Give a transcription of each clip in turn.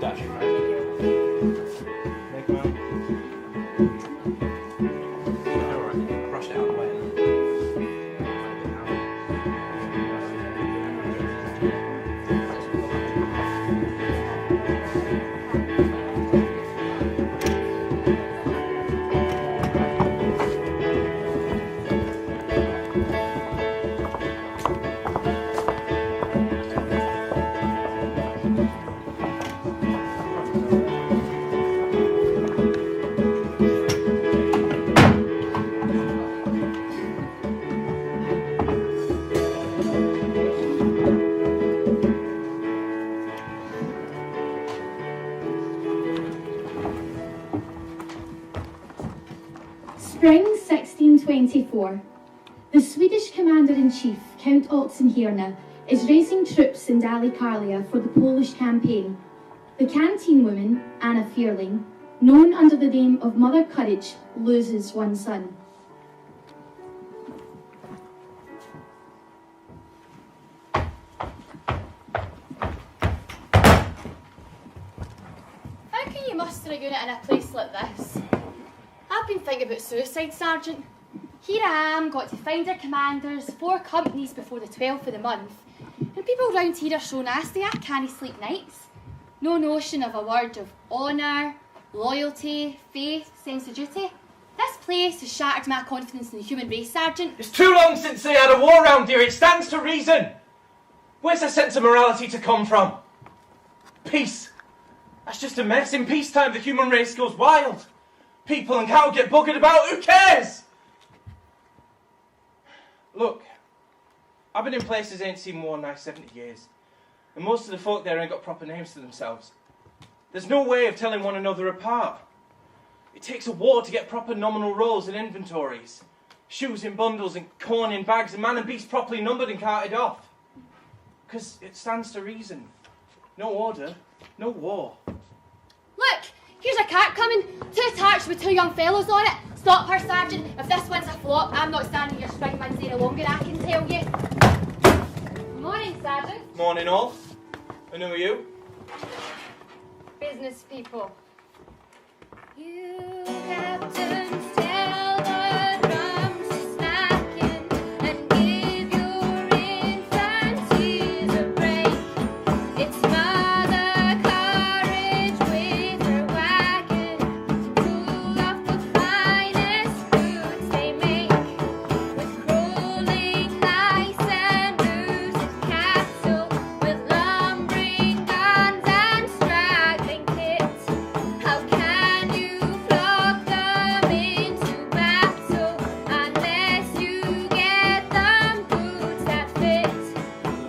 Dash, right? Make him out. Alright, brush it out of the way. Spring 1624. The Swedish Commander-in-Chief, Count Oxenstierna, is raising troops in Dalecarlia for the Polish campaign. The canteen woman, Anna Fearling, known under the name of Mother Courage, loses one son. How can you muster a unit in a place like this? I've been thinking about suicide, Sergeant. Here I am, got to find our commanders, 4 companies before the 12th of the month. And people round here are so nasty I can't sleep nights. No notion of a word of honour, loyalty, faith, sense of duty. This place has shattered my confidence in the human race, Sergeant. It's too long since they had a war round here. It stands to reason. Where's the sense of morality to come from? Peace. That's just a mess. In peacetime, the human race goes wild. People and cow get buggered about. Who cares? Look, I've been in places I ain't seen more than 70 years. And most of the folk there ain't got proper names to themselves. There's no way of telling one another apart. It takes a war to get proper nominal rolls and inventories. Shoes in bundles and corn in bags and man and beast properly numbered and carted off. Because it stands to reason. No order, no war. Look, here's a cart coming. 2 tarts with 2 young fellows on it. Stop her, Sergeant. If this one's a flop, I'm not standing here string ones any longer, I can tell you. Morning, Sergeant. Morning all. And who are you? Business people. You captains tell the drums to slacken and give your infancies a break. It's Mother Courage with her wagon to pull off the finest boots they make, with crawling lice and bruised cattle, with lumbering guns and straggling kits. How can you flog them into battle unless you get them boots that fit?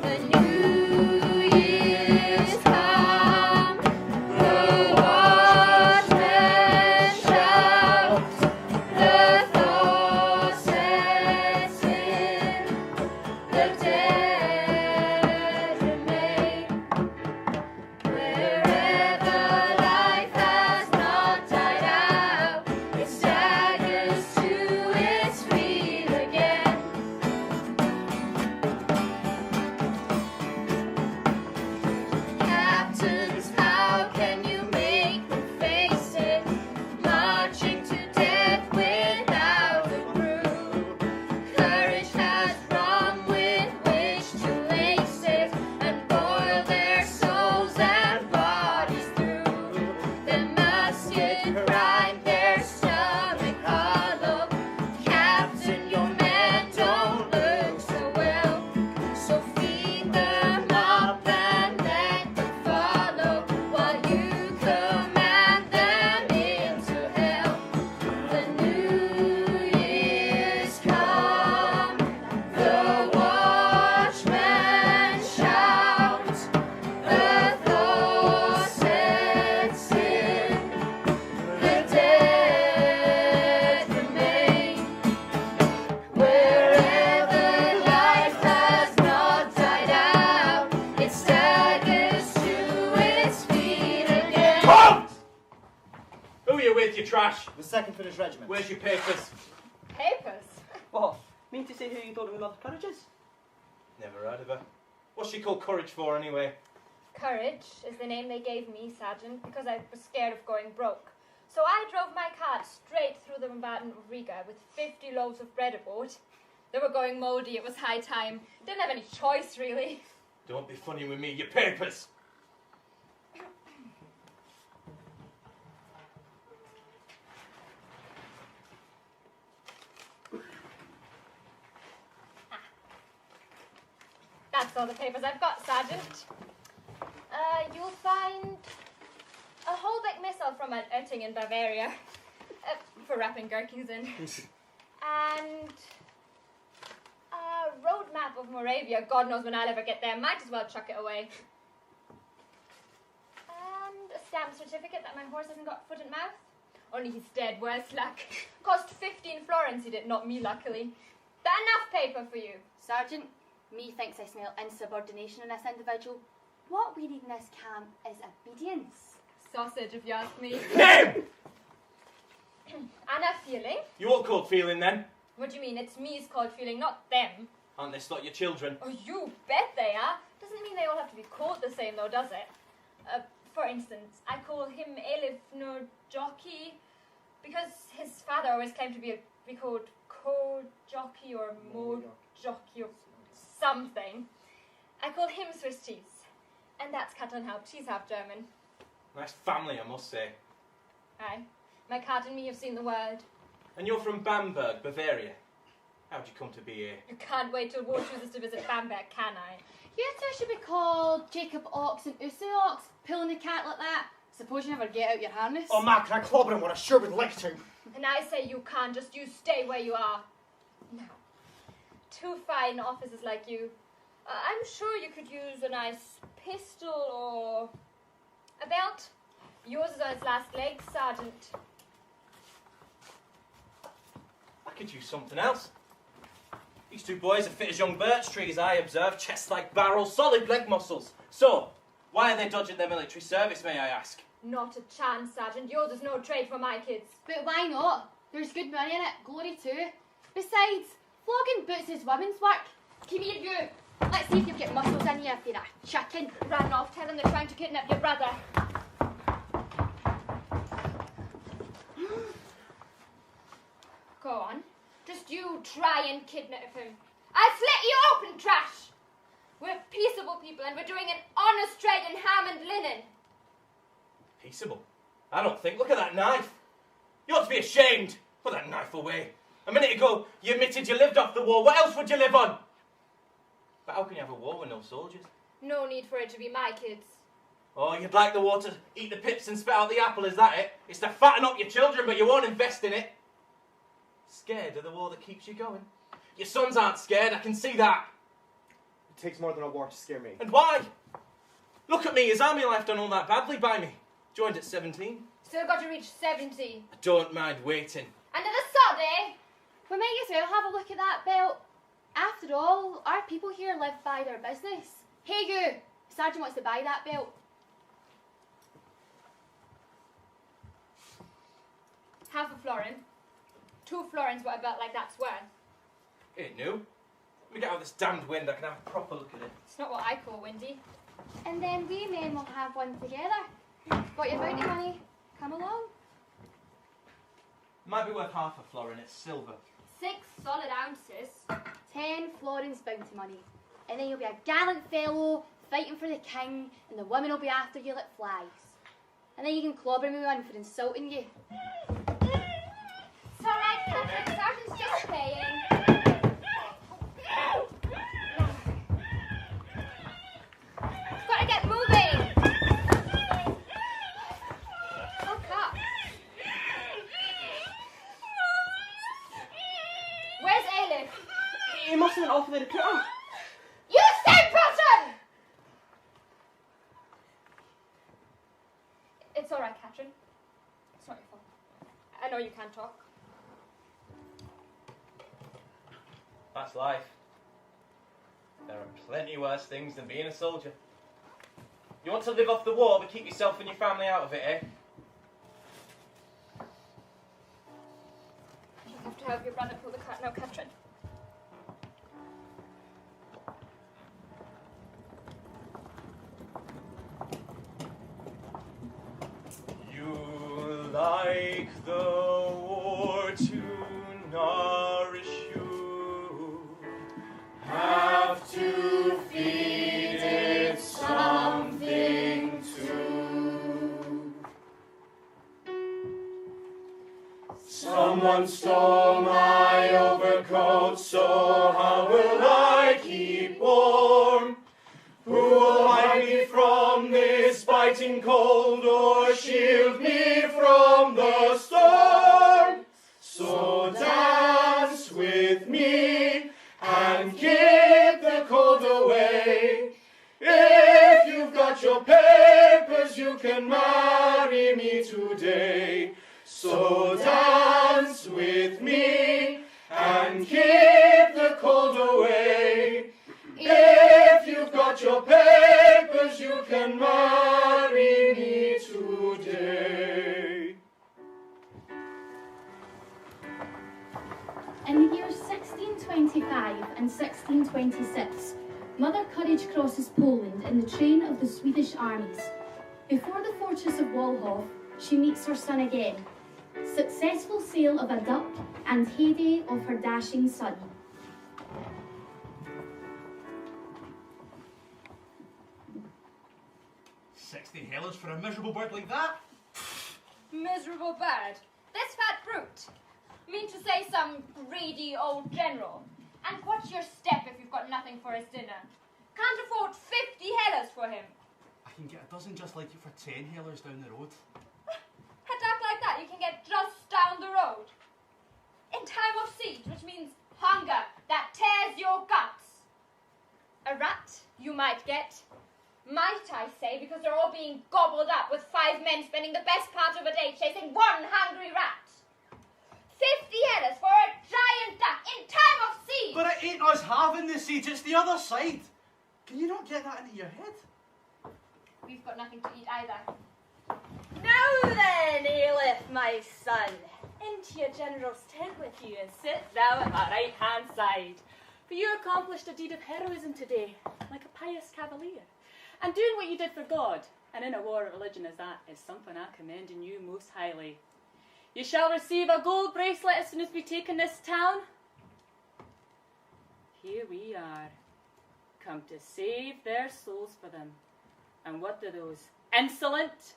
The New Year's come, the watchmen shout, the thaw sets in, the dead remain. Wherever life has not died out, it staggers to its feet again. Captains, how can you make them face it? Marching to death without a crew. Courage has rum with which to lace it and boil their souls and bodies through. Their musket grind their stomach hollow. Captain, your men don't look so well, so feed them up and let them follow while you command them into hell. The New Year's come, the watchmen shout, the thaw sets in, the dead remain. Wherever life has not died out, it staggers to its feet again. Halt! Who are you with, you trash? The 2nd Finnish Regiment. Where's your papers? Papers? What? Mean to say who you thought it was Mother Courage is? Never heard of her. What's she called Courage for, anyway? Courage is the name they gave me, Sergeant, because I was scared of going broke. So I drove my cart straight through the bombardment of Riga with 50 loaves of bread aboard. They were going mouldy, it was high time. Didn't have any choice, really. Don't be funny with me, your papers. That's all the papers I've got, Sergeant. You'll find a Holbeck missile from an outing in Bavaria for wrapping gherkins in. And a road map of Moravia. God knows when I'll ever get there. Might as well chuck it away. And a stamp certificate that my horse hasn't got foot and mouth. Only he's dead, worse luck. Cost 15 florins he did, not me, luckily. That enough paper for you? Sergeant, me thinks I smell insubordination in this individual. What we need in this camp is obedience. Sausage, if you ask me. Name! And a feeling? You won't call feeling then. What do you mean? It's me's called feeling, not them. Aren't they not your children? Oh, you bet they are. Doesn't mean they all have to be called the same, though, does it? For instance, I call him Elif no jockey because his father always claimed to be called co-jockey or mo-jockey or something. I call him Swiss cheese. And that's Katrin Haupt. She's half German. Nice family, I must say. Aye. My cat and me have seen the world. And you're from Bamberg, Bavaria. How'd you come to be here? You can't wait till war chooses to visit Bamberg, can I? You two should be called Jacob Ox and Usu Ox, pulling the cat like that. Suppose you never get out your harness. Oh, Matt, can I clobber him? What I sure would like to. And I say you can't, just you stay where you are. Now, two fine officers like you. I'm sure you could use a nice pistol or a belt. Yours is on its last legs, Sergeant. I could use something else. These two boys are fit as young birch trees, I observe. Chests like barrels, solid leg muscles. So, why are they dodging their military service, may I ask? Not a chance, Sergeant. Yours is no trade for my kids. But why not? There's good money in it, glory too. Besides, flogging boots is women's work. Come here, you. Let's see if you've got muscles in you if you're a chicken. Ran off, tell them they're trying to kidnap your brother. Go on. Just you try and kidnap him. I'll slit you open, trash! We're peaceable people and we're doing an honest trade in ham and linen. Peaceable? I don't think. Look at that knife. You ought to be ashamed. Put that knife away. A minute ago, you admitted you lived off the war. What else would you live on? But how can you have a war with no soldiers? No need for it to be my kids. Oh, you'd like the war to eat the pips and spit out the apple, is that it? It's to fatten up your children, but you won't invest in it. Scared of the war that keeps you going? Your sons aren't scared, I can see that. It takes more than a war to scare me. And why? Look at me, has army life done all that badly by me? Joined at 17. Still got to reach 70. I don't mind waiting. Under the sod, eh? We might as well have a look at that belt. After all, our people here live by their business. Hey you, Sergeant wants to buy that belt. Half a florin. 2 florins what a belt like that's worth. Ain't new. Let me get out of this damned wind, I can have a proper look at it. It's not what I call windy. And then we men will have one together. Got your bounty money? Come along. Might be worth half a florin, it's silver. 6 solid ounces. 10 florins bounty money. And then you'll be a gallant fellow, fighting for the king, and the women will be after you like flies. And then you can clobber me one for insulting you. It's alright, Catherine. Sergeant's just paying. Gotta get moving. Look up. Where's Elif? He must have went off with the recruiter. You simpleton! It's alright, Catherine. It's not your fault. I know you can't talk. That's life. There are plenty worse things than being a soldier. You want to live off the war, but keep yourself and your family out of it, eh? You have to help your brother pull the cart now, Catherine. like the war to nourish you, have to feed it something too. Someone stole my overcoat, so how will I keep warm? Who will hide me from this biting cold or shield me from the storm? So dance with me and keep the cold away. If you've got your papers, you can marry me today. So dance with me and keep the cold away. If you've got your papers, you can marry me today. In the years 1625 and 1626, Mother Courage crosses Poland in the train of the Swedish armies. Before the fortress of Walhof, she meets her son again. Successful sale of a duck and heyday of her dashing son. 60 hellers for a miserable bird like that? Miserable bird. This fat brute. Mean to say some greedy old general. And what's your step if you've got nothing for his dinner? Can't afford 50 hellers for him. I can get a dozen just like it for 10 hellers down the road. A duck like that you can get just down the road. In time of siege, which means hunger that tears your guts. A rat you might get. Might I say, because they're all being gobbled up with 5 men spending the best part of a day chasing one hungry rat. 50 hellers for a giant duck in time of siege! But it ain't us having the siege, it's the other side. Can you not get that into your head? We've got nothing to eat either. Now then, Aleph, my son, into your general's tent with you and sit thou at my right-hand side. For you accomplished a deed of heroism today, like a pious cavalier. And doing what you did for God, and in a war of religion as that, is something I commend in you most highly. You shall receive a gold bracelet as soon as we take in this town. Here we are, come to save their souls for them. And what do those insolent,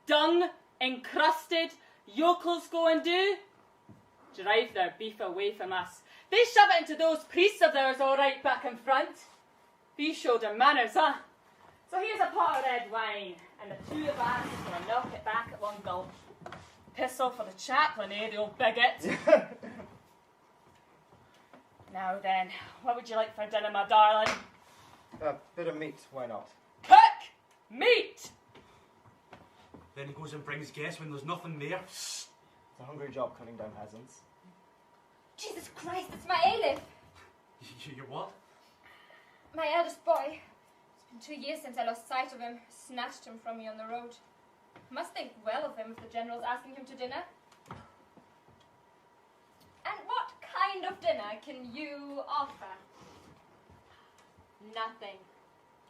dung-encrusted yokels go and do? Drive their beef away from us. They shove it into those priests of theirs all right back in front. These showed them manners, huh? So here's a pot of red wine, and the two of us is going to knock it back at one gulp. Piss off for the chaplain, eh, the old bigot? Now then, what would you like for dinner, my darling? A bit of meat, why not? Cook! Meat! Then he goes and brings guests when there's nothing there. It's a hungry job cutting down peasants. Jesus Christ, it's my Aleph! You what? My eldest boy. It's been 2 years since I lost sight of him. Snatched him from me on the road. Must think well of him if the general's asking him to dinner. And what kind of dinner can you offer? Nothing.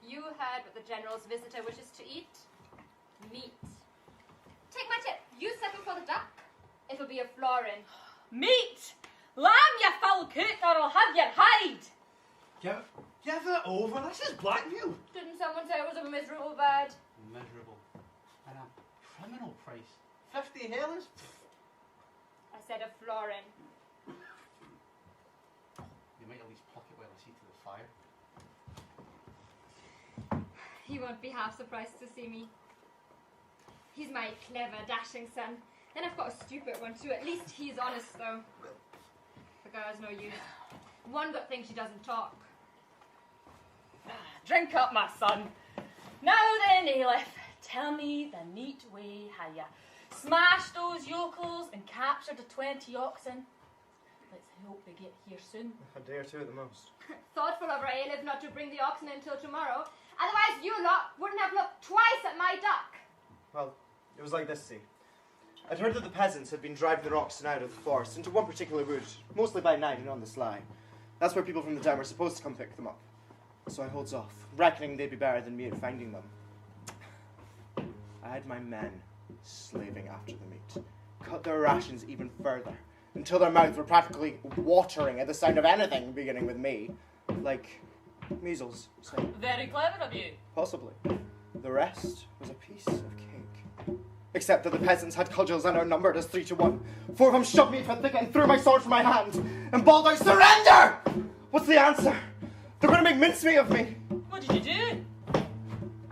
You heard what the general's visitor wishes to eat. Meat. Take my tip. You settle for the duck. It'll be a florin. Meat! Lamb, you foul cook, or I'll have your hide! Give it over, this is blackmail. Didn't someone say it was a miserable bird? Miserable. And a criminal price. 50 hellers? I said a florin. You might at least pluck it while I see to the fire. He won't be half surprised to see me. He's my clever, dashing son. Then I've got a stupid one too. At least he's honest though. The girl's no use. One good thing she doesn't talk. Drink up, my son. Now then, Aleph, tell me the neat way how you smashed those yokels and captured the 20 oxen. Let's hope they get here soon. A day or two at the most. Thoughtful of Raeliv not to bring the oxen until tomorrow. Otherwise you lot wouldn't have looked twice at my duck. Well, it was like this, see. I'd heard that the peasants had been driving their oxen out of the forest into one particular wood, mostly by night and on the sly. That's where people from the town were supposed to come pick them up. So I holds off, reckoning they'd be better than me at finding them. I had my men slaving after the meat, cut their rations even further, until their mouths were practically watering at the sound of anything beginning with me, like measles, say. Very clever of you. Possibly. The rest was a piece of cake. Except that the peasants had cudgels and outnumbered us 3-1. 4 of them shoved me into a thicket and threw my sword from my hand, and bawled out, "Surrender!" What's the answer? They're going to make mincemeat of me. What did you do?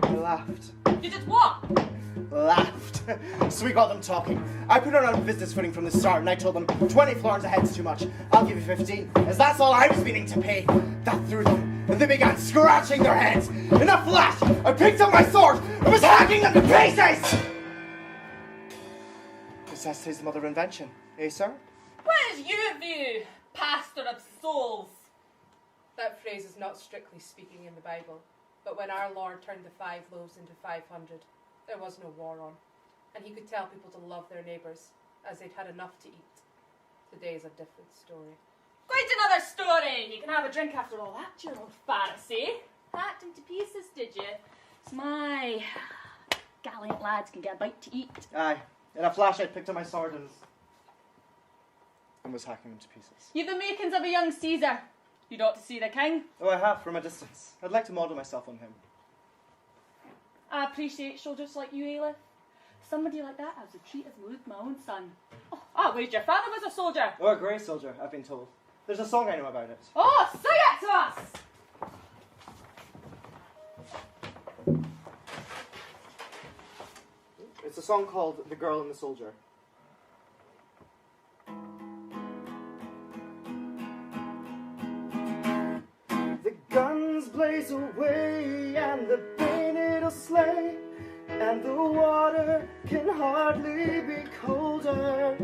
I laughed. You did what? Laughed. So we got them talking. I put it on business footing from the start, and I told them 20 florins a head's too much. I'll give you 15, as that's all I was meaning to pay. That threw them, and they began scratching their heads. In a flash, I picked up my sword and was hacking them to pieces! Necessity's the mother of invention, eh, sir? What is your view, pastor of souls? That phrase is not strictly speaking in the Bible, but when our Lord turned the 5 loaves into 500, there was no war on, and he could tell people to love their neighbours, as they'd had enough to eat. Today is a different story. Quite another story. You can have a drink after all that, you old Pharisee. Hacked him to pieces, did you? So my gallant lads can get a bite to eat. Aye. In a flash, I picked up my sword and was hacking them to pieces. You've the makings of a young Caesar. You'd ought to see the king. Oh, I have, from a distance. I'd like to model myself on him. I appreciate soldiers like you, Ailith. Somebody like that I was a treat as would my own son. Oh, I waged your father was a soldier. Oh, a grey soldier, I've been told. There's a song I know about it. Oh, sing it to us! It's a song called The Girl and the Soldier. The guns blaze away and the bayonet'll slay, and the water can hardly be colder.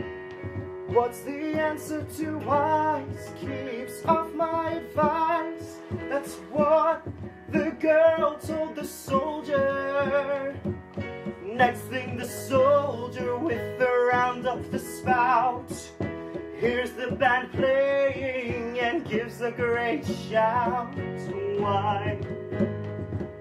What's the answer to wise keeps off my advice? That's what the girl told the soldier. Next thing the soldier with the round up the spout, hears the band playing and gives a great shout. Why?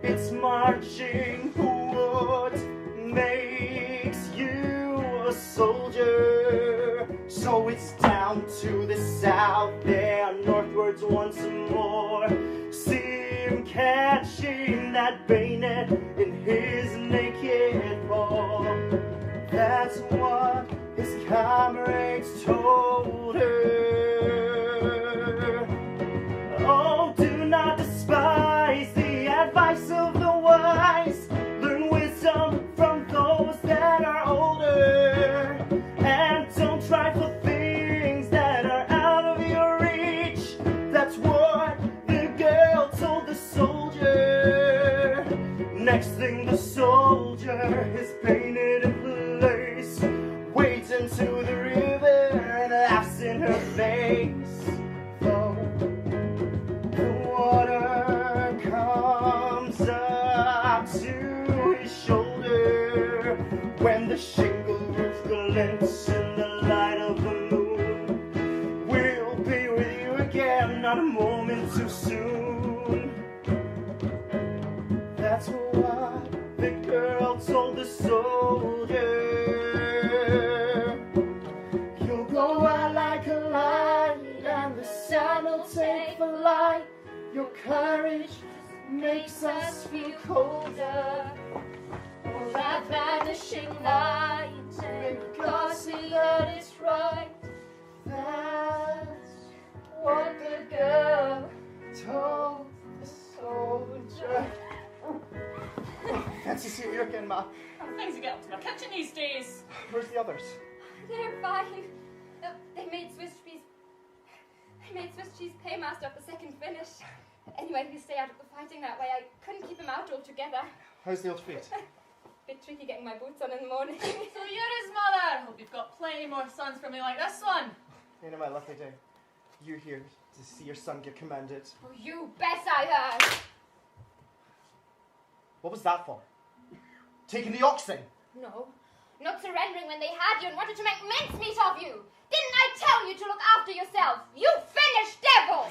It's marching what makes you a soldier. So it's down to the south, there northwards once more. See him catching that bayonet in his naked paw. That's what his comrades told her. Oh, do not despise the advice of the wise. Learn wisdom from those that are older, and don't try for things that are out of your reach. That's what the girl told the soldier. Next thing the soldier is painted in place, wades into the river and laughs in her face. Though the water comes up to his shoulder, when the shingle roof glints in the light of the moon, we'll be with you again, not a moment too soon. That's what the girl told the soldier. You'll go out like a light, and the sun will take flight. Your courage makes us feel colder. Oh, that vanishing light, because we got it right. That's what the girl told the soldier. Fancy seeing you again, Ma. Things get up to my kitchen these days. Where's the others? They're fine. They made Swiss cheese paymaster up the second finish. Anyway, he stay out of the fighting that way. I couldn't keep him out altogether. How's the old feet? Bit tricky getting my boots on in the morning. So you're his mother. Hope you've got plenty more sons for me like this one. Ain't it my lucky day? You here to see your son get commended. Oh, you bet I heard. What was that for? Taking the oxen? No, not surrendering when they had you and wanted to make mincemeat of you. Didn't I tell you to look after yourself? You finished devil!